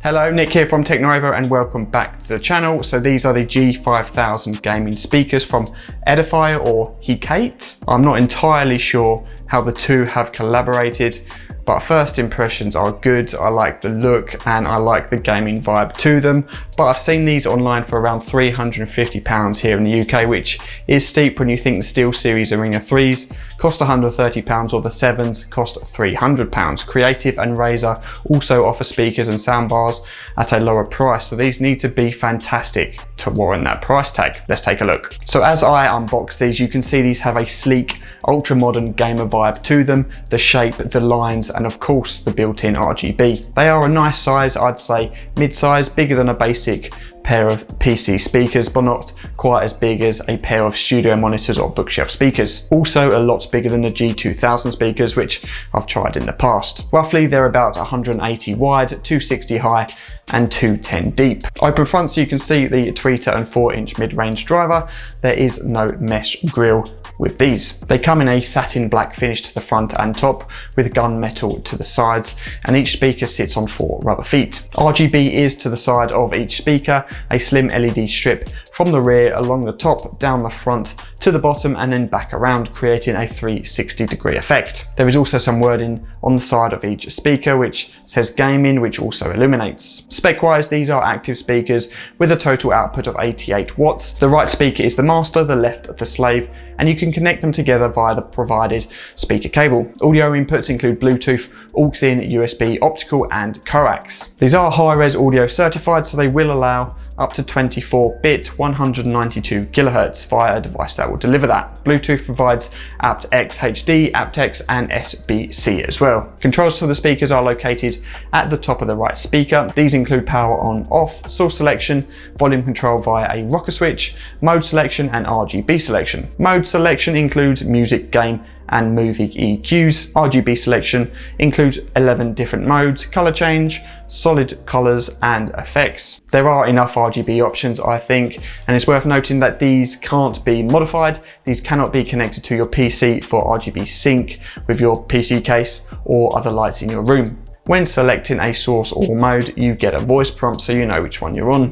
Hello, Nick here from TechNuovo and welcome back to the channel. So these are the G5000 gaming speakers from Edifier or Hecate. I'm not entirely sure how the two have collaborated, but first impressions are good. I like the look and I like the gaming vibe to them, but I've seen these online for around £350 here in the UK, which is steep when you think the SteelSeries Arena 3s cost £130 or the 7s cost £300. Creative and Razer also offer speakers and soundbars at a lower price, so these need to be fantastic to warrant that price tag. Let's take a look. So as I unbox these, you can see these have a sleek, ultra modern gamer vibe to them, the shape, the lines, and of course the built-in RGB. They are a nice size, I'd say mid-size, bigger than a basic pair of PC speakers, but not quite as big as a pair of studio monitors or bookshelf speakers. Also a lot bigger than the G5000 speakers, which I've tried in the past. Roughly they're about 180 wide, 260 high and 210 deep. Open front, so you can see the tweeter and 4-inch mid-range driver. There is no mesh grille with these. They come in a satin black finish to the front and top with gunmetal to the sides, and each speaker sits on 4 rubber feet. RGB is to the side of each speaker, a slim LED strip from the rear along the top, down the front to the bottom and then back around, creating a 360-degree effect. There is also some wording on the side of each speaker which says gaming, which also illuminates. Spec-wise, these are active speakers with a total output of 88 watts. The right speaker is the master, the left the slave, and you can connect them together via the provided speaker cable. Audio inputs include Bluetooth, aux-in, USB, optical and coax. These are high-res audio certified, so they will allow up to 24-bit 192 kHz via a device that will deliver that. Bluetooth provides aptX HD, aptX and SBC as well. Controls for the speakers are located at the top of the right speaker. These include power on off, source selection, volume control via a rocker switch, mode selection and RGB selection. Mode selection includes music, game and movie EQs. RGB selection includes 11 different modes, color change, solid colors and effects. There are enough RGB options, I think, and it's worth noting that these can't be modified. These cannot be connected to your PC for RGB sync with your PC case or other lights in your room. When selecting a source or mode, you get a voice prompt so you know which one you're on.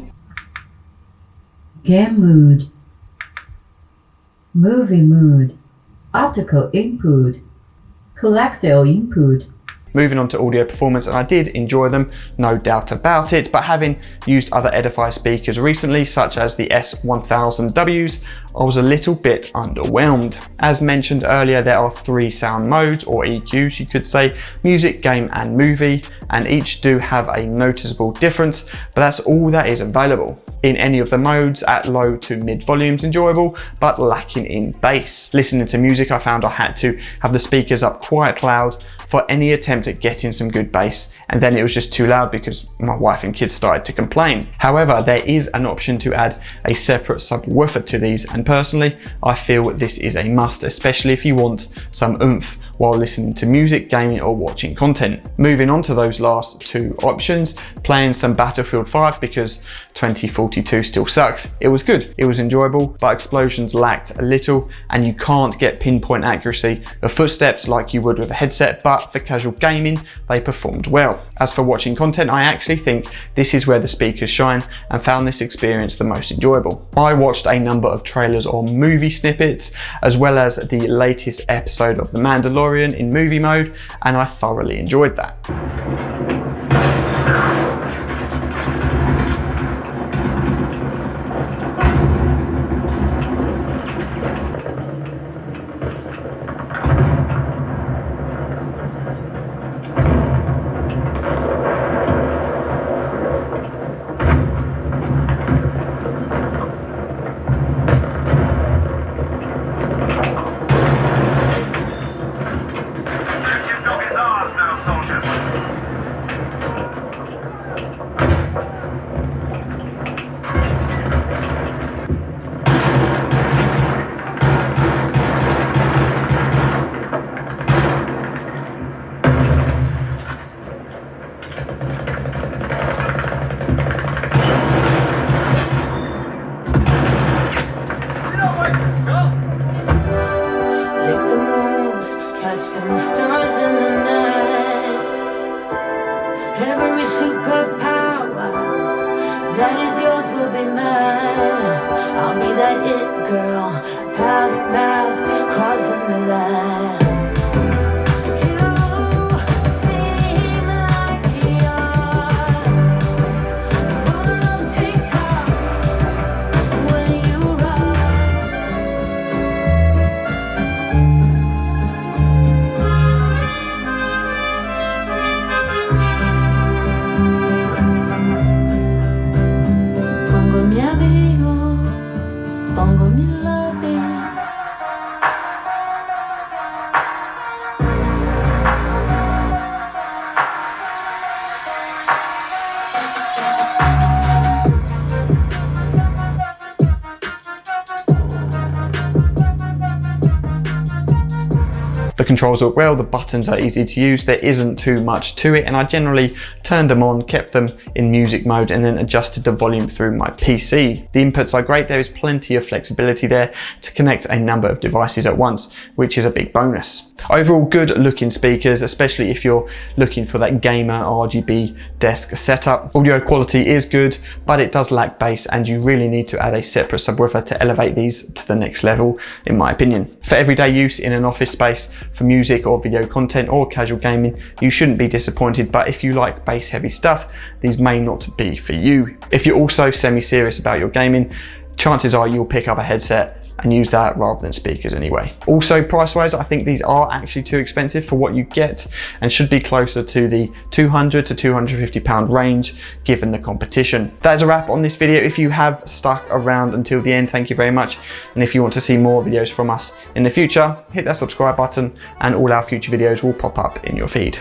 Game mood, movie mood, optical input, coaxial input. Moving on to audio performance, and I did enjoy them, no doubt about it, but having used other Edifier speakers recently, such as the S1000Ws, I was a little bit underwhelmed. As mentioned earlier, there are 3 sound modes, or EQs you could say, music, game and movie, and each do have a noticeable difference, but that's all that is available. In any of the modes, at low to mid volumes, enjoyable, but lacking in bass. Listening to music, I found I had to have the speakers up quite loud for any attempt at getting some good bass, and then it was just too loud because my wife and kids started to complain. However, there is an option to add a separate subwoofer to these, and personally, I feel this is a must, especially if you want some oomph while listening to music, gaming or watching content. Moving on to those last 2 options, playing some Battlefield 5 because 2042 still sucks. It was good, it was enjoyable, but explosions lacked a little and you can't get pinpoint accuracy of footsteps like you would with a headset, but for casual gaming, they performed well. As for watching content, I actually think this is where the speakers shine and found this experience the most enjoyable. I watched a number of trailers or movie snippets, as well as the latest episode of The Mandalorian in movie mode, and I thoroughly enjoyed that. that is yours will be mine. I'll be that it girl, pouting mouth, crossing the line. The controls work well, the buttons are easy to use, there isn't too much to it, and I generally turned them on, kept them in music mode, and then adjusted the volume through my PC. The inputs are great, there is plenty of flexibility there to connect a number of devices at once, which is a big bonus. Overall, good looking speakers, especially if you're looking for that gamer RGB desk setup. Audio quality is good, but it does lack bass, and you really need to add a separate subwoofer to elevate these to the next level, in my opinion. For everyday use in an office space, for music or video content or casual gaming, you shouldn't be disappointed, but if you like bass heavy stuff, these may not be for you. If you're also semi-serious about your gaming, chances are you'll pick up a headset and use that rather than speakers anyway. Also, price-wise, I think these are actually too expensive for what you get and should be closer to the £200 to £250 range given the competition. That is a wrap on this video. If you have stuck around until the end, thank you very much. And if you want to see more videos from us in the future, hit that subscribe button and all our future videos will pop up in your feed.